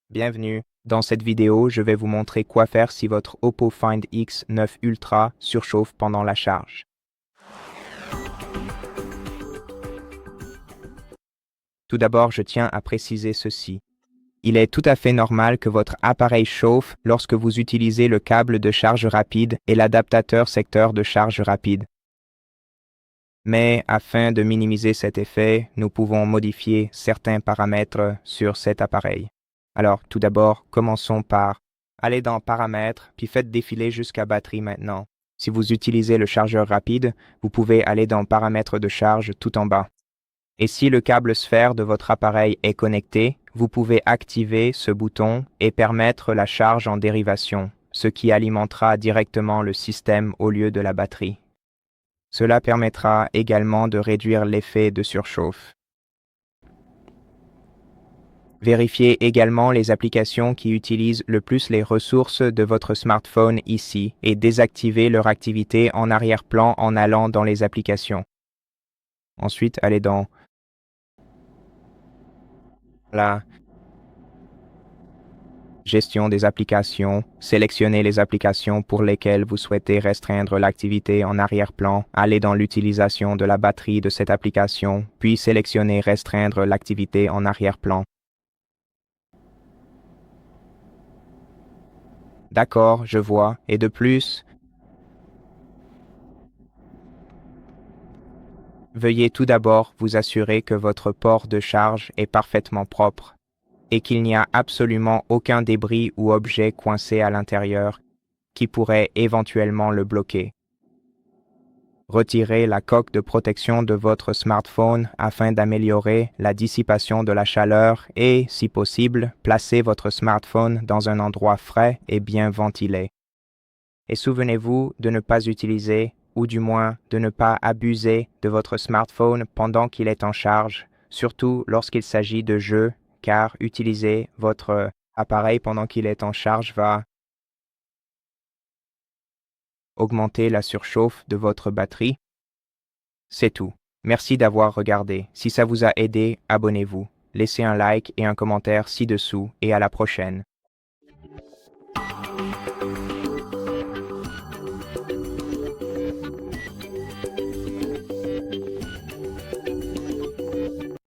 Bienvenue. Dans cette vidéo, je vais vous montrer quoi faire si votre Oppo Find X9 Ultra surchauffe pendant la charge. Tout d'abord, je tiens à préciser ceci. Il est tout à fait normal que votre appareil chauffe lorsque vous utilisez le câble de charge rapide et l'adaptateur secteur de charge rapide. Mais afin de minimiser cet effet, nous pouvons modifier certains paramètres sur cet appareil. Alors, tout d'abord, commençons par aller dans Paramètres, puis faites défiler jusqu'à Batterie maintenant. Si vous utilisez le chargeur rapide, vous pouvez aller dans Paramètres de charge tout en bas. Et si le câble sphère de votre appareil est connecté, vous pouvez activer ce bouton et permettre la charge en dérivation, ce qui alimentera directement le système au lieu de la batterie. Cela permettra également de réduire l'effet de surchauffe. Vérifiez également les applications qui utilisent le plus les ressources de votre smartphone ici et désactivez leur activité en arrière-plan en allant dans les applications. Ensuite, allez dans la gestion des applications, sélectionnez les applications pour lesquelles vous souhaitez restreindre l'activité en arrière-plan, allez dans l'utilisation de la batterie de cette application, puis sélectionnez restreindre l'activité en arrière-plan. D'accord, je vois. Et de plus, veuillez tout d'abord vous assurer que votre port de charge est parfaitement propre et qu'il n'y a absolument aucun débris ou objet coincé à l'intérieur qui pourrait éventuellement le bloquer. Retirez la coque de protection de votre smartphone afin d'améliorer la dissipation de la chaleur et, si possible, placez votre smartphone dans un endroit frais et bien ventilé. Et souvenez-vous de ne pas utiliser, ou du moins de ne pas abuser de votre smartphone pendant qu'il est en charge, surtout lorsqu'il s'agit de jeux, car utiliser votre appareil pendant qu'il est en charge va augmenter la surchauffe de votre batterie. C'est tout. Merci d'avoir regardé. Si ça vous a aidé, abonnez-vous. Laissez un like et un commentaire ci-dessous et à la prochaine.